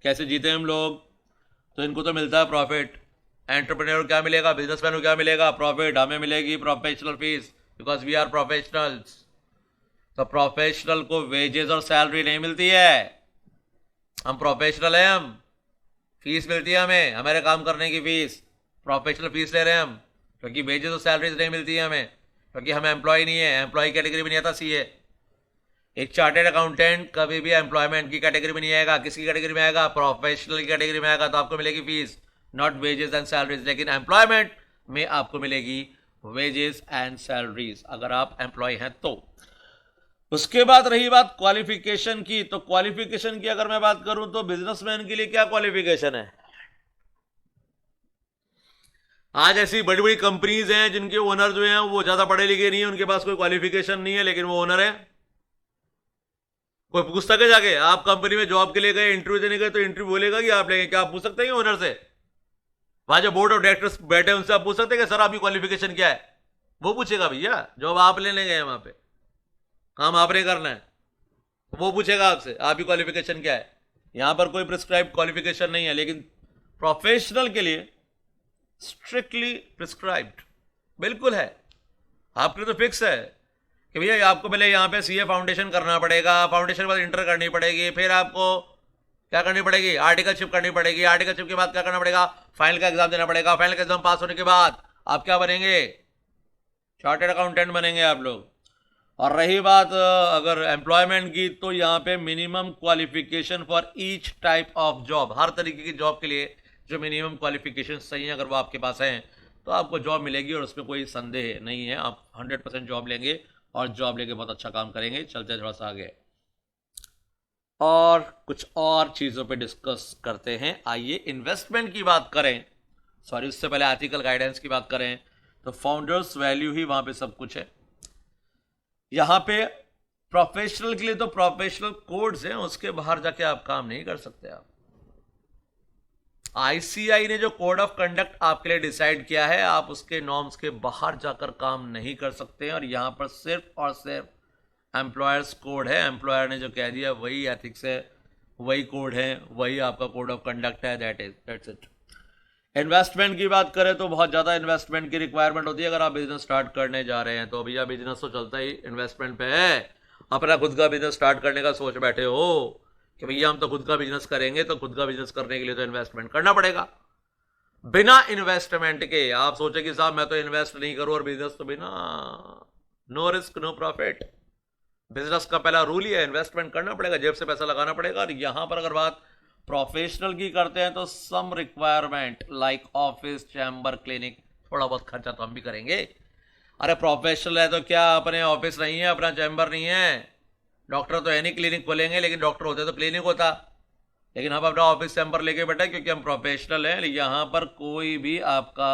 कैसे जीते हम लोग? तो इनको तो मिलता है प्रॉफिट। एंटरप्रेन्योर क्या मिलेगा? बिजनेसमैन को क्या मिलेगा? प्रॉफिट। हमें मिलेगी professional fees, because we are professionals. तो प्रोफेशनल को वेजेस और सैलरी नहीं मिलती है, हम प्रोफेशनल हैं, हम फीस मिलती है हमें, हमारे काम करने की फीस, प्रोफेशनल फीस ले रहे हैं हम, क्योंकि वेजेस और सैलरीज नहीं मिलती है हमें, क्योंकि हम एम्प्लॉय नहीं है, एम्प्लॉय कैटेगरी में नहीं आता सीए। एक चार्टेड अकाउंटेंट कभी भी एम्प्लॉयमेंट की कैटेगरी में नहीं आएगा। किसकी कैटेगरी में आएगा? प्रोफेशनल की कैटेगरी में आएगा, तो आपको मिलेगी fees, not wages and salaries. लेकिन एम्प्लॉयमेंट में आपको मिलेगी वेजेस एंड सैलरीज, अगर आप एम्प्लॉय हैं तो। उसके बाद रही बात क्वालिफिकेशन की, तो क्वालिफिकेशन की अगर मैं बात करूं तो बिजनेसमैन के लिए क्या क्वालिफिकेशन है? आज ऐसी बड़ी बड़ी कंपनीज हैं जिनके ओनर जो हैं वो ज्यादा पढ़े लिखे नहीं है, उनके पास कोई क्वालिफिकेशन नहीं है, लेकिन वो ओनर है। कोई पूछता है जाके, आप कंपनी में जॉब के लिए गए, इंटरव्यू देने गए, तो इंटरव्यू बोलेगा कि आप लेंगे क्या? आप पूछ सकते हैं ओनर से? वहां जो बोर्ड ऑफ डायरेक्टर्स बैठे उनसे आप पूछ सकते हैं कि सर आपकी क्वालिफिकेशन क्या है? वो पूछेगा भैया, जॉब आप लेने गए वहां पे, काम आपने करना है, वो पूछेगा आपसे आपकी क्वालिफिकेशन क्या है। यहां पर कोई प्रिस्क्राइब क्वालिफिकेशन नहीं है, लेकिन प्रोफेशनल के लिए स्ट्रिक्टली प्रिस्क्राइब्ड बिल्कुल है। आपके लिए तो फिक्स है कि भैया आपको पहले यहाँ पे सीए फाउंडेशन करना पड़ेगा, फाउंडेशन के बाद इंटर करनी पड़ेगी, फिर आपको क्या करनी पड़ेगी? आर्टिकलशिप करनी पड़ेगी, आर्टिकलशिप के बाद क्या करना पड़ेगा? फाइनल का एग्जाम देना पड़ेगा, फाइनल का एग्जाम पास होने के बाद आप क्या बनेंगे? चार्टर्ड अकाउंटेंट बनेंगे आप लोग। और रही बात अगर एम्प्लॉयमेंट की, तो यहाँ पे minimum qualification for each type of job, हर तरीके की जॉब के लिए जो मिनिमम क्वालिफिकेशन चाहिए अगर वो आपके पास हैं तो आपको जॉब मिलेगी, और उसमें कोई संदेह नहीं है। आप 100% जॉब लेंगे और जॉब लेके बहुत अच्छा काम करेंगे। चलते थोड़ा सा आगे। और कुछ और चीजों पे डिस्कस करते हैं। आइए इन्वेस्टमेंट की बात करें, सॉरी उससे पहले आर्टिकल गाइडेंस की बात करें तो फाउंडर्स वैल्यू ही वहां पे सब कुछ है। यहां पे प्रोफेशनल के लिए तो प्रोफेशनल कोड्स हैं, उसके बाहर जाके आप काम नहीं कर सकते। आप आईसीआई ने जो कोड ऑफ कंडक्ट आपके लिए डिसाइड किया है, आप उसके नॉर्म्स के बाहर जाकर काम नहीं कर सकते हैं। और यहां पर सिर्फ और सिर्फ एम्प्लॉयर्स कोड है, एम्प्लॉयर ने जो कह दिया वही एथिक्स है, वही कोड है, वही आपका कोड ऑफ कंडक्ट है। That's it. इन्वेस्टमेंट की बात करें तो बहुत ज़्यादा इन्वेस्टमेंट की रिक्वायरमेंट होती है। अगर आप बिजनेस स्टार्ट करने जा रहे हैं तो भैया बिजनेस तो चलता ही इन्वेस्टमेंट पे है। अपना खुद का बिजनेस स्टार्ट करने का सोच बैठे हो कि भैया हम तो खुद का बिजनेस करेंगे, तो खुद का बिजनेस करने के लिए तो इन्वेस्टमेंट करना पड़ेगा। बिना इन्वेस्टमेंट के आप सोचे कि साहब मैं तो इन्वेस्ट नहीं करूं और बिजनेस तो बिना, no risk no profit. Business का पहला रूल ही है इन्वेस्टमेंट करना पड़ेगा, जेब से पैसा लगाना पड़ेगा। और यहां पर अगर बात प्रोफेशनल की करते हैं तो some requirement like office, chamber, clinic, थोड़ा बहुत खर्चा तो हम भी करेंगे। अरे प्रोफेशनल है तो क्या अपने ऑफिस नहीं है, अपना चैम्बर नहीं है? डॉक्टर तो है नहीं क्लिनिक खोलेंगे, लेकिन डॉक्टर होते तो क्लिनिक होता। लेकिन हम अपना ऑफिस चैम्बर लेके बैठे क्योंकि हम प्रोफेशनल हैं। यहां पर कोई भी आपका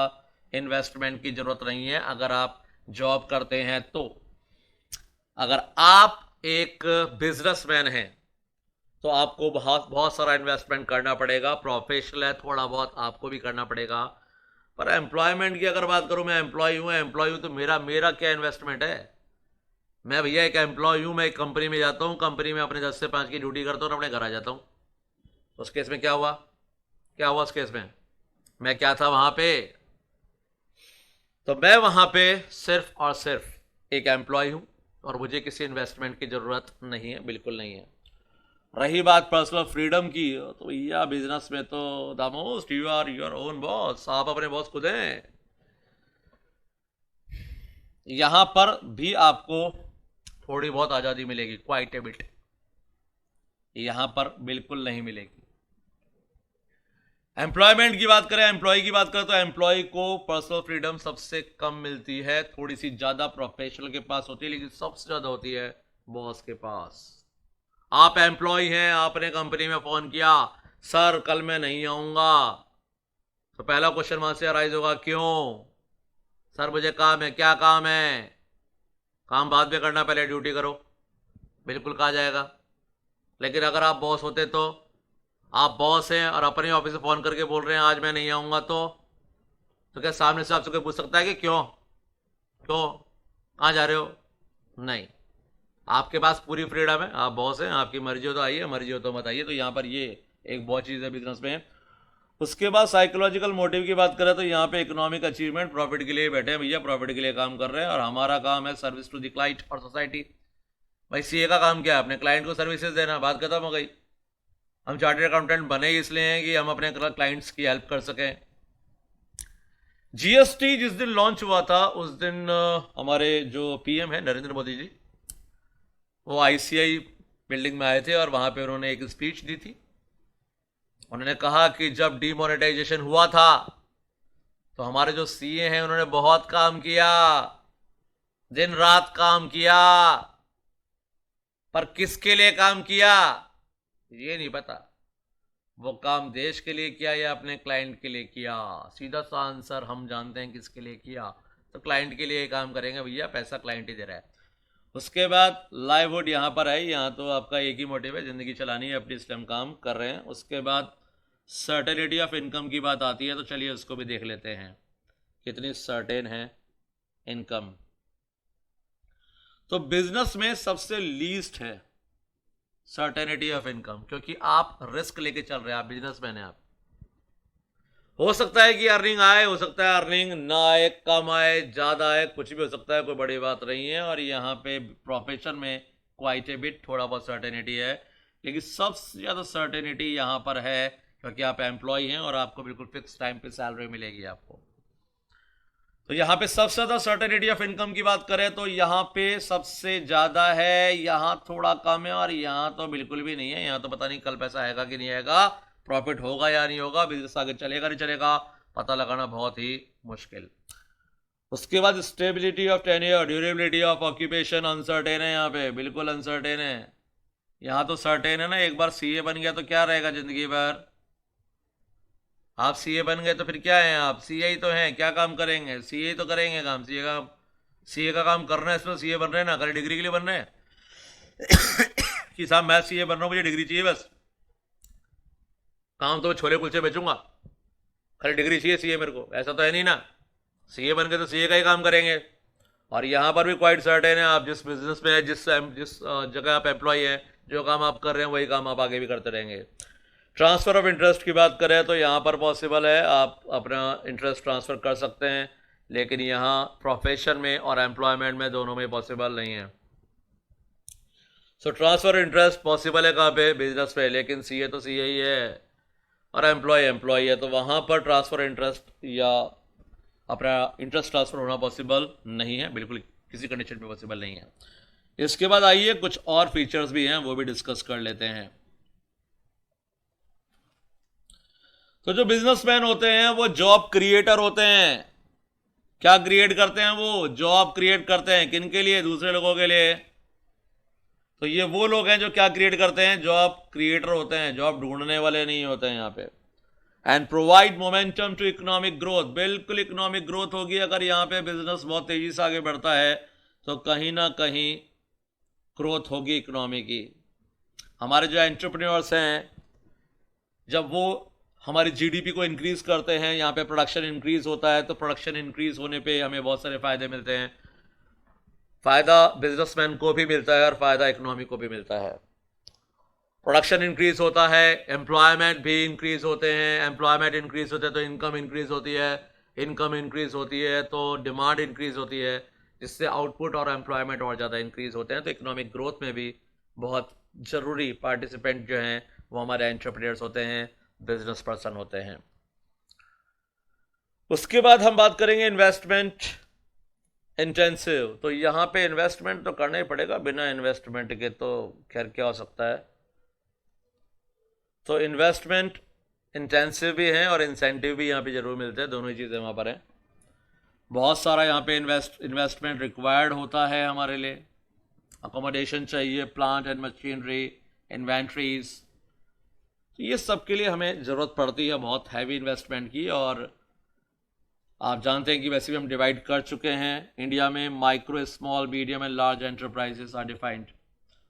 इन्वेस्टमेंट की जरूरत नहीं है अगर आप जॉब करते हैं तो। अगर आप एक बिजनेसमैन हैं तो आपको बहुत बहुत सारा इन्वेस्टमेंट करना पड़ेगा। प्रोफेशनल है थोड़ा बहुत आपको भी करना पड़ेगा। पर एम्प्लॉयमेंट की अगर बात करूं, मैं एम्प्लॉय हूं तो मेरा क्या इन्वेस्टमेंट है? मैं भैया एक एम्प्लॉय हूं, मैं एक कंपनी में जाता हूं, कंपनी में अपने 10 से 5 की ड्यूटी करता हूं और अपने घर आ जाता हूं। उस केस में क्या हुआ? क्या हुआ उस केस में? मैं क्या था वहां पे? तो मैं वहां पे सिर्फ और सिर्फ एक एम्प्लॉय हूं और मुझे किसी इन्वेस्टमेंट की जरूरत नहीं है, बिल्कुल नहीं है। रही बात पर्सनल फ्रीडम की, तो भैया बिजनेस में तो the most you are your own boss, आप अपने बॉस खुद हैं। यहां पर भी आपको थोड़ी बहुत आजादी मिलेगी, क्वाइट ए बिट, यहां पर बिल्कुल नहीं मिलेगी। एम्प्लॉयमेंट की बात करें, एम्प्लॉय की बात करें तो एम्प्लॉय को पर्सनल फ्रीडम सबसे कम मिलती है। थोड़ी सी ज्यादा प्रोफेशनल के पास होती है, लेकिन सबसे ज्यादा होती है बॉस के पास। आप एम्प्लॉय हैं, आपने कंपनी में फोन किया, सर कल मैं नहीं आऊंगा, तो पहला क्वेश्चन वहां से अराइज होगा, क्यों? सर मुझे काम है। क्या काम है? काम बाद में करना, पहले ड्यूटी करो, बिल्कुल कहा जाएगा। लेकिन अगर आप बॉस होते तो आप बॉस हैं और अपने ऑफिस से फोन करके बोल रहे हैं आज मैं नहीं आऊंगा, तो क्या सामने से आपसे कोई पूछ सकता है कि क्यों, क्यों, कहाँ जा रहे हो? नहीं, आपके पास पूरी फ्रीडम है, आप बॉस हैं, आपकी मर्जी हो तो आइए, मर्जी हो तो मत आइए। तो यहाँ पर ये एक बहुत चीज़ है बिजनेस में। उसके बाद साइकोलॉजिकल मोटिव की बात करें तो यहाँ पे इकोनॉमिक अचीवमेंट, प्रॉफिट के लिए बैठे हैं भैया, प्रॉफिट के लिए काम कर रहे हैं और हमारा काम है सर्विस टू द क्लाइंट और सोसाइटी। भाई सीए का काम क्या है? अपने क्लाइंट को सर्विसेज देना, बात खत्म हो गई। हम चार्टर्ड अकाउंटेंट बने ही इसलिए हैं कि हम अपने क्लाइंट्स की हेल्प कर सकें। जीएसटी जिस दिन लॉन्च हुआ था उस दिन हमारे जो पीएम है नरेंद्र मोदी जी, वो आईसीआई बिल्डिंग में आए थे और वहां पे उन्होंने एक स्पीच दी थी। उन्होंने कहा कि जब डीमोनेटाइजेशन हुआ था तो हमारे जो सीए हैं उन्होंने बहुत काम किया, दिन रात काम किया, पर किसके लिए काम किया ये नहीं पता। वो काम देश के लिए किया या अपने क्लाइंट के लिए किया? सीधा सा आंसर हम जानते हैं किसके लिए किया, तो क्लाइंट के लिए काम करेंगे भैया, पैसा क्लाइंट ही दे रहा है। उसके बाद लाइवहुड यहाँ पर है, यहाँ तो आपका एक ही मोटिव है, ज़िंदगी चलानी है अपनी, इसलिए हम काम कर रहे हैं। उसके बाद सर्टेनिटी ऑफ इनकम की बात आती है, तो चलिए उसको भी देख लेते हैं कितनी सर्टेन है इनकम। तो बिजनेस में सबसे लीस्ट है सर्टेनिटी ऑफ इनकम, क्योंकि आप रिस्क लेके चल रहे हैं, आप बिजनेसमैन हैं। आप हो सकता है कि अर्निंग आए, हो सकता है अर्निंग ना आए, कम आए, ज्यादा आए, कुछ भी हो सकता है, कोई बड़ी बात नहीं है। और यहाँ पे प्रोफेशन में क्वाइट ए बिट थोड़ा बहुत सर्टेनिटी है, लेकिन सबसे ज़्यादा सर्टेनिटी यहाँ पर है क्योंकि आप एम्प्लॉय हैं और आपको बिल्कुल फिक्स टाइम पे सैलरी मिलेगी आपको। तो यहाँ पे सबसे ज़्यादा सर्टेनिटी ऑफ इनकम की बात करें तो यहाँ पे सबसे ज़्यादा है, यहाँ थोड़ा कम है और यहाँ तो बिल्कुल भी नहीं है। यहाँ तो पता नहीं कल पैसा आएगा कि नहीं आएगा, प्रॉफिट होगा या नहीं होगा, बिजनेस आगे चलेगा नहीं चलेगा, पता लगाना बहुत ही मुश्किल। उसके बाद stability of tenure, durability of occupation uncertain है, यहाँ पे बिल्कुल अनसर्टेन है। यहां तो सर्टेन है ना, एक बार सीए बन गया तो क्या रहेगा जिंदगी भर। आप सीए बन गए तो फिर क्या है, आप सीए ही तो हैं, क्या काम करेंगे, सीए ही तो करेंगे काम, सीए का काम करना है, इसमें सीए बन रहे हैं ना, खाली डिग्री के लिए बन रहे हैं कि साहब मैं सीए बन रहा हूं, मुझे डिग्री चाहिए बस, काम तो मैं छोले कुलचे बेचूंगा, खाली डिग्री चाहिए सीए मेरे को, ऐसा तो है नहीं ना। सीए बन के तो सीए का ही काम करेंगे। और यहाँ पर भी क्वाइट सर्टेन है, आप जिस बिजनेस में है, जिस जगह आप एम्प्लॉय हैं, जो काम आप कर रहे हैं वही काम आप आगे भी करते रहेंगे। ट्रांसफ़र ऑफ इंटरेस्ट की बात करें तो यहाँ पर पॉसिबल है, आप अपना इंटरेस्ट ट्रांसफ़र कर सकते हैं, लेकिन यहाँ प्रोफेशन में और एम्प्लॉयमेंट में दोनों में पॉसिबल नहीं है। सो ट्रांसफ़र इंटरेस्ट पॉसिबल है कहाँ पे, बिजनेस पे, लेकिन सीए तो सीए ही है और एम्प्लॉय है, तो वहाँ पर ट्रांसफ़र इंटरेस्ट या अपना इंटरेस्ट ट्रांसफ़र होना पॉसिबल नहीं है, बिल्कुल किसी कंडीशन में पॉसिबल नहीं है। इसके बाद आइए कुछ और फीचर्स भी हैं, वो भी डिस्कस कर लेते हैं। तो जो बिजनेसमैन होते हैं वो जॉब क्रिएटर होते हैं। क्या क्रिएट करते हैं, वो जॉब क्रिएट करते हैं, किन के लिए, दूसरे लोगों के लिए। तो ये वो लोग हैं जो क्या क्रिएट करते हैं, जॉब क्रिएटर होते हैं, जॉब ढूंढने वाले नहीं होते हैं यहाँ पे। And provide momentum to economic growth, बिल्कुल इकोनॉमिक ग्रोथ होगी अगर यहाँ पे बिजनेस बहुत तेजी से आगे बढ़ता है, तो कहीं ना कहीं ग्रोथ होगी इकोनॉमी की। हमारे जो एंटरप्रेन्योर्स हैं, जब वो हमारी जीडीपी को इंक्रीज करते हैं, यहाँ पे प्रोडक्शन इंक्रीज होता है, तो प्रोडक्शन इंक्रीज होने पे हमें बहुत सारे फायदे मिलते हैं। फायदा बिजनेसमैन को भी मिलता है और फायदा इकोनॉमी को भी मिलता है। प्रोडक्शन इंक्रीज होता है, एम्प्लॉयमेंट भी इंक्रीज होते हैं, एम्प्लॉयमेंट इंक्रीज होते हैं तो इनकम इंक्रीज होती है, इनकम इंक्रीज होती है तो डिमांड इंक्रीज होती है, जिससे आउटपुट और एम्प्लॉयमेंट और ज़्यादा इंक्रीज होते हैं। तो इकोनॉमिक ग्रोथ में भी बहुत ज़रूरी पार्टिसिपेंट जो हैं वो हमारे एंटरप्रेन्योर्स होते हैं, बिजनेस पर्सन होते हैं। उसके बाद हम बात करेंगे इन्वेस्टमेंट इंटेंसिव। तो यहाँ पे इन्वेस्टमेंट तो करना ही पड़ेगा, बिना इन्वेस्टमेंट के तो खैर क्या हो सकता है। तो इन्वेस्टमेंट इंटेंसिव भी है और इंसेंटिव भी यहाँ पे जरूर मिलते हैं, दोनों ही चीज़ें वहाँ पर हैं। बहुत सारा यहाँ पे इन्वेस्टमेंट रिक्वायर्ड होता है हमारे लिए, अकोमोडेशन चाहिए, प्लांट एंड मशीनरी, इन्वेंट्रीज, तो ये सब के लिए हमें ज़रूरत पड़ती है बहुत हैवी इन्वेस्टमेंट की। और आप जानते हैं कि वैसे भी हम डिवाइड कर चुके हैं इंडिया में, micro, small, medium and large enterprises are defined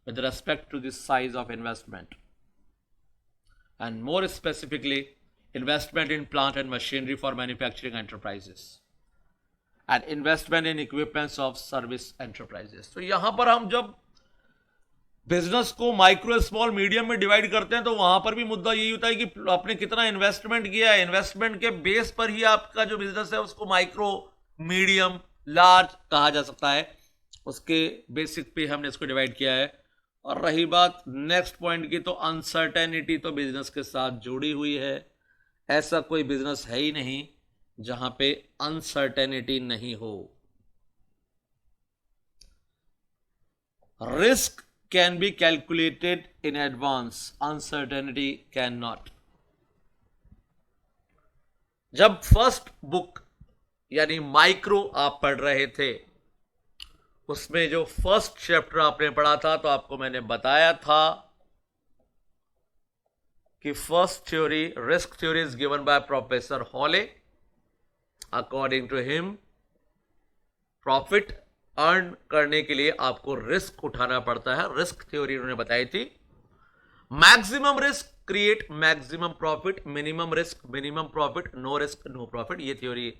with respect to this size of investment, and more specifically investment in plant and machinery for manufacturing enterprises and investment in equipments of service enterprises। तो यहां पर हम जब business को micro, small, medium में divide करते हैं तो वहां पर भी मुद्दा यही होता है कि आपने कितना इन्वेस्टमेंट किया है, इन्वेस्टमेंट के बेस पर ही आपका जो बिजनेस है उसको माइक्रो, मीडियम, लार्ज कहा जा सकता है, उसके बेसिक पे हमने इसको डिवाइड किया है। और रही बात नेक्स्ट पॉइंट की, तो अनसर्टेनिटी तो बिजनेस के साथ जुड़ी हुई है, ऐसा कोई बिजनेस है ही नहीं जहां पे अनसर्टेनिटी नहीं हो। Risk can be calculated in advance, uncertainty can not. जब फर्स्ट बुक यानी माइक्रो आप पढ़ रहे थे, उसमें जो फर्स्ट चैप्टर आपने पढ़ा था, तो आपको मैंने बताया था कि first theory, risk theory is given by professor Hawley. According to him, profit earn करने के लिए आपको रिस्क उठाना पड़ता है, रिस्क थ्योरी उन्होंने बताई थी। Maximum risk create maximum profit, minimum risk minimum profit, no risk no profit, ये थ्योरी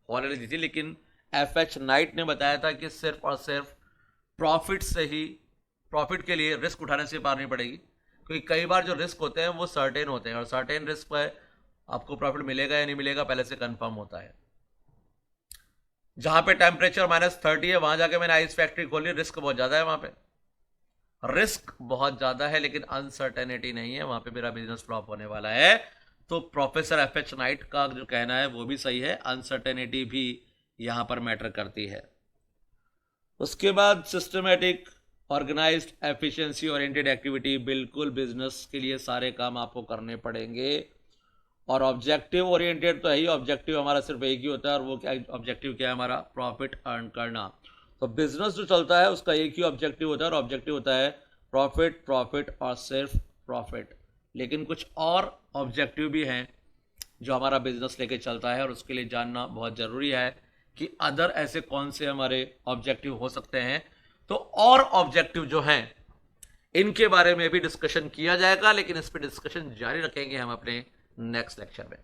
हॉले ने दी थी। लेकिन FH नाइट ने बताया था कि सिर्फ और सिर्फ प्रॉफिट से ही, प्रॉफिट के लिए रिस्क उठाने से पार नहीं पड़ेगी, क्योंकि कई बार जो रिस्क होते हैं वो सर्टेन होते हैं और सर्टेन रिस्क पर आपको प्रॉफिट मिलेगा या नहीं मिलेगा पहले से कंफर्म होता है। जहां पे टेम्परेचर -30 है वहां जाके मैंने आइस फैक्ट्री खोली, रिस्क बहुत ज्यादा है, वहां पे रिस्क बहुत ज्यादा है लेकिन अनसर्टेनिटी नहीं है, वहां पे मेरा बिजनेस फ्लॉप होने वाला है। तो प्रोफेसर FH नाइट का जो कहना है वो भी सही है, अनसर्टेनिटी भी यहां पर मैटर करती है। उसके बाद systematic, organised, efficiency oriented activity, बिल्कुल बिजनेस के लिए सारे काम आपको करने पड़ेंगे। और ऑब्जेक्टिव ओरिएंटेड तो है ही, ऑब्जेक्टिव हमारा सिर्फ एक ही होता है, और वो क्या ऑब्जेक्टिव क्या है हमारा, प्रॉफिट अर्न करना। तो बिजनेस जो चलता है उसका एक ही ऑब्जेक्टिव होता है, और ऑब्जेक्टिव होता है प्रॉफिट प्रॉफिट और सिर्फ प्रॉफिट। लेकिन कुछ और ऑब्जेक्टिव भी हैं जो हमारा बिजनेस लेके चलता है, और उसके लिए जानना बहुत ज़रूरी है कि अदर ऐसे कौन से हमारे ऑब्जेक्टिव हो सकते हैं। तो और ऑब्जेक्टिव जो हैं इनके बारे में भी डिस्कशन किया जाएगा, लेकिन इस पर डिस्कशन जारी रखेंगे हम अपने नेक्स्ट लेक्चर में।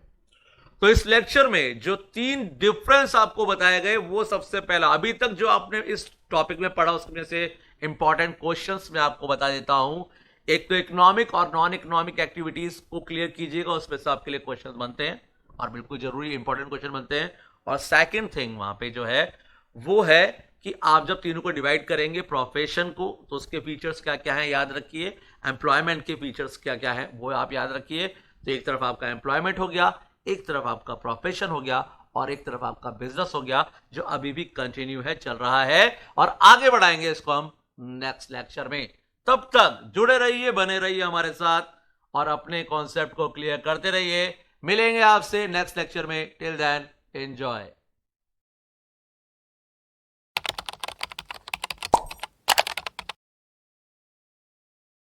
तो इस लेक्चर में जो 3 डिफरेंस आपको बताए गए, वो सबसे पहला, अभी तक जो आपने इस टॉपिक में पढ़ा उसमें से इंपॉर्टेंट क्वेश्चंस मैं आपको बता देता हूं। एक तो इकोनॉमिक और नॉन इकोनॉमिक एक्टिविटीज को क्लियर कीजिएगा, उसमें से आपके लिए क्वेश्चंस बनते हैं और बिल्कुल जरूरी इंपॉर्टेंट क्वेश्चन बनते हैं। और सेकंड थिंग वहां पे जो है वो है कि आप जब तीनों को डिवाइड करेंगे प्रोफेशन को, तो उसके फीचर्स क्या क्या है याद रखिए, एम्प्लॉयमेंट के फीचर्स क्या क्या है वो आप याद रखिए। तो एक तरफ आपका एम्प्लॉयमेंट हो गया, एक तरफ आपका प्रोफेशन हो गया, और एक तरफ आपका बिजनेस हो गया जो अभी भी कंटिन्यू है, चल रहा है, और आगे बढ़ाएंगे इसको हम नेक्स्ट लेक्चर में। तब तक जुड़े रहिए, बने रहिए हमारे साथ और अपने कॉन्सेप्ट को क्लियर करते रहिए। मिलेंगे आपसे नेक्स्ट लेक्चर में। Till then enjoy.